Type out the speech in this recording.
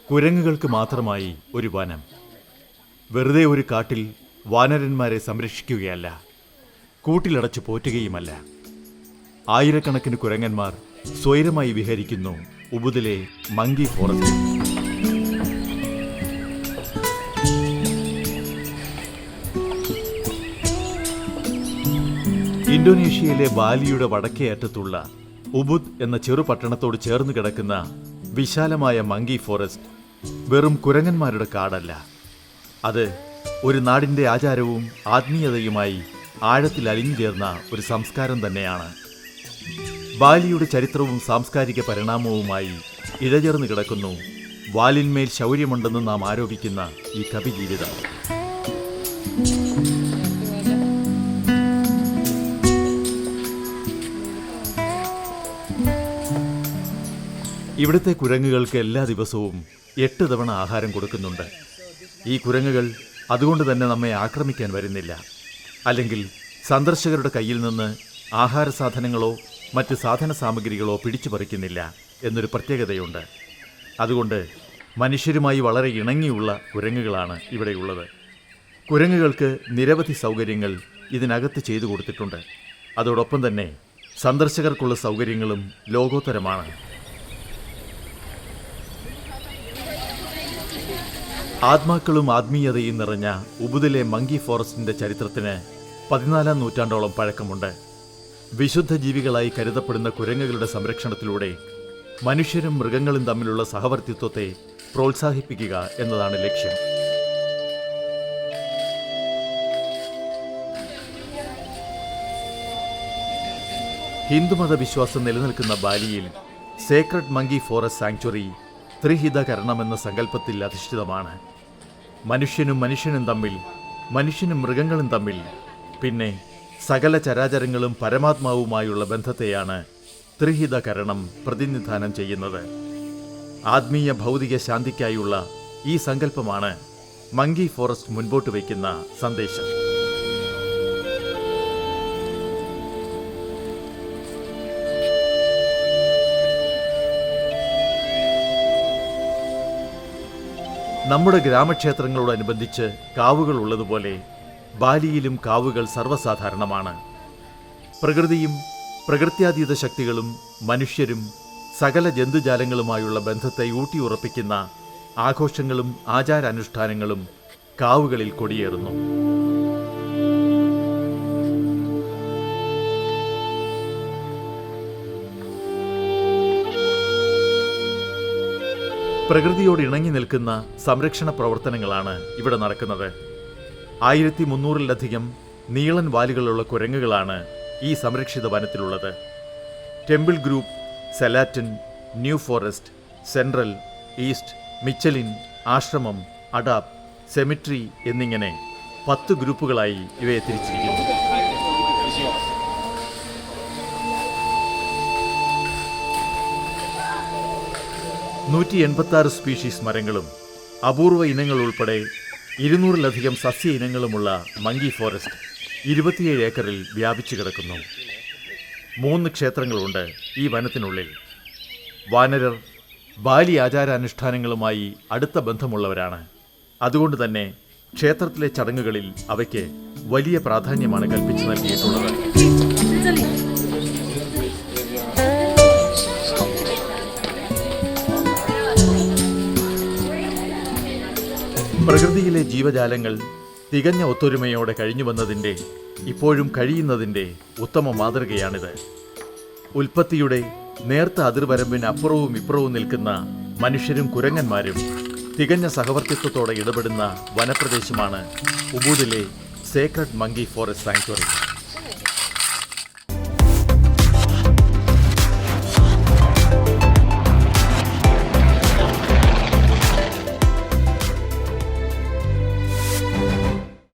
കുരങ്ങുകൾക്ക് മാത്രമായി ഒരു വനം. വെറുതെ ഒരു കാട്ടിൽ വാനരന്മാരെ സംരക്ഷിക്കുകയല്ല, കൂട്ടിലടച്ചു പോറ്റുകയുമല്ല. ആയിരക്കണക്കിന് കുരങ്ങന്മാർ സ്വൈരമായി വിഹരിക്കുന്നു ഉബുദിലെ മങ്കി ഫോറസ്റ്റിൽ. ഇന്തോനേഷ്യയിലെ ബാലിയുടെ വടക്കേ അറ്റത്തുള്ള ഉബുദ് എന്ന ചെറുപട്ടണത്തോട് ചേർന്ന് കിടക്കുന്ന വിശാലമായ മങ്കി ഫോറസ്റ്റ് വെറും കുരങ്ങന്മാരുടെ കാടല്ല. അത് ഒരു നാടിൻ്റെ ആചാരവും ആത്മീയതയുമായി ആഴത്തിൽ അലിഞ്ഞുചേർന്ന ഒരു സംസ്കാരം തന്നെയാണ്. ബാലിയുടെ ചരിത്രവും സാംസ്കാരിക പരിണാമവുമായി ഇഴചേർന്ന് കിടക്കുന്നു വാലിന്മേൽ ശൗര്യമുണ്ടെന്ന് നാം ആരോപിക്കുന്ന ഈ കവിജീവിതം. ഇവിടുത്തെ കുരങ്ങുകൾക്ക് എല്ലാ ദിവസവും 8 തവണ ആഹാരം കൊടുക്കുന്നുണ്ട്. ഈ കുരങ്ങുകൾ അതുകൊണ്ട് തന്നെ നമ്മെ ആക്രമിക്കാൻ വരുന്നില്ല, അല്ലെങ്കിൽ സന്ദർശകരുടെ കയ്യിൽ നിന്ന് ആഹാര സാധനങ്ങളോ മറ്റ് സാധന സാമഗ്രികളോ പിടിച്ചു പറിക്കുന്നില്ല എന്നൊരു പ്രത്യേകതയുണ്ട്. അതുകൊണ്ട് മനുഷ്യരുമായി വളരെ ഇണങ്ങിയുള്ള കുരങ്ങുകളാണ് ഇവിടെയുള്ളത്. കുരങ്ങുകൾക്ക് നിരവധി സൗകര്യങ്ങൾ ഇതിനകത്ത് ചെയ്തു കൊടുത്തിട്ടുണ്ട്. അതോടൊപ്പം തന്നെ സന്ദർശകർക്കുള്ള സൗകര്യങ്ങളും ലോകോത്തരമാണ്. ആത്മാക്കളും ആത്മീയതയും നിറഞ്ഞ ഉബുദിലെ മങ്കി ഫോറസ്റ്റിന്റെ ചരിത്രത്തിന് 14-ാം നൂറ്റാണ്ടോളം പഴക്കമുണ്ട്. വിശുദ്ധ ജീവികളായി കരുതപ്പെടുന്ന കുരങ്ങുകളുടെ സംരക്ഷണത്തിലൂടെ മനുഷ്യരും മൃഗങ്ങളും തമ്മിലുള്ള സഹവർത്തിത്വത്തെ പ്രോത്സാഹിപ്പിക്കുക എന്നതാണ് ലക്ഷ്യം. ഹിന്ദുമത വിശ്വാസം നിലനിൽക്കുന്ന ബാലിയിൽ സേക്രഡ് മങ്കി ഫോറസ്റ്റ് സാങ്ച്വറി ത്രിഹിതകരണം എന്ന സങ്കല്പത്തിൽ അധിഷ്ഠിതമാണ്. മനുഷ്യനും മനുഷ്യനും തമ്മിൽ, മനുഷ്യനും മൃഗങ്ങളും തമ്മിൽ, പിന്നെ സകല ചരാചരങ്ങളും പരമാത്മാവുമായുള്ള ബന്ധത്തെയാണ് ത്രിഹിതകരണം പ്രതിനിധാനം ചെയ്യുന്നത്. ആത്മീയ ഭൗതിക ശാന്തിക്കായുള്ള ഈ സങ്കല്പമാണ് മങ്കി ഫോറസ്റ്റ് മുൻപോട്ട് വയ്ക്കുന്ന സന്ദേശം. നമ്മുടെ ഗ്രാമക്ഷേത്രങ്ങളോടനുബന്ധിച്ച് കാവുകൾ ഉള്ളതുപോലെ ബാലിയിലും കാവുകൾ സർവ്വസാധാരണമാണ്. പ്രകൃതിയും പ്രകൃത്യാതീത ശക്തികളും മനുഷ്യരും സകല ജന്തുജാലങ്ങളുമായുള്ള ബന്ധത്തെ ഊട്ടിയുറപ്പിക്കുന്ന ആഘോഷങ്ങളും ആചാരാനുഷ്ഠാനങ്ങളും കാവുകളിൽ കൊടിയേറുന്നു. പ്രകൃതിയോട് ഇണങ്ങി നിൽക്കുന്ന സംരക്ഷണ പ്രവർത്തനങ്ങളാണ് ഇവിടെ നടക്കുന്നത്. 1300-ലധികം നീളൻ വാലുകളുള്ള കുരങ്ങുകളാണ് ഈ സംരക്ഷിത വനത്തിലുള്ളത്. Temple group, Selatan, New Forest, central, east, Michelin, ആശ്രമം, അഡാപ്, സെമിട്രി എന്നിങ്ങനെ 10 ഗ്രൂപ്പുകളായി ഇവയെ തിരിച്ചിരിക്കുന്നു. സ്പീഷീസ് മരങ്ങളും അപൂർവ ഇനങ്ങൾ ഉൾപ്പെടെ 200-ലധികം സസ്യ ഇനങ്ങളുമുള്ള മങ്കി ഫോറസ്റ്റ് 27 ഏക്കറിൽ വ്യാപിച്ചു കിടക്കുന്നു. 3 ക്ഷേത്രങ്ങളുണ്ട് ഈ വനത്തിനുള്ളിൽ. വാനരർ ബാലി ആചാരാനുഷ്ഠാനങ്ങളുമായി അടുത്ത ബന്ധമുള്ളവരാണ്. അതുകൊണ്ട് തന്നെ ക്ഷേത്രത്തിലെ ചടങ്ങുകളിൽ അവയ്ക്ക് വലിയ പ്രാധാന്യമാണ് കൽപ്പിച്ചു നൽകിയിട്ടുള്ളത്. പ്രകൃതിയിലെ ജീവജാലങ്ങൾ തികഞ്ഞ ഒത്തൊരുമയോടെ കഴിഞ്ഞുവന്നതിൻ്റെ, ഇപ്പോഴും കഴിയുന്നതിൻ്റെ ഉത്തമ മാതൃകയാണിത്. ഉൽപ്പത്തിയുടെ നേർത്ത അതിർവരമ്പിന് അപ്പുറവും ഇപ്പുറവും നിൽക്കുന്ന മനുഷ്യരും കുരങ്ങന്മാരും തികഞ്ഞ സഹവർത്തിത്വത്തോടെ ഇടപെടുന്ന വനപ്രദേശമാണ് ഉബുദിലെ സേക്രഡ് മങ്കി ഫോറസ്റ്റ് സാങ്ച്വറി.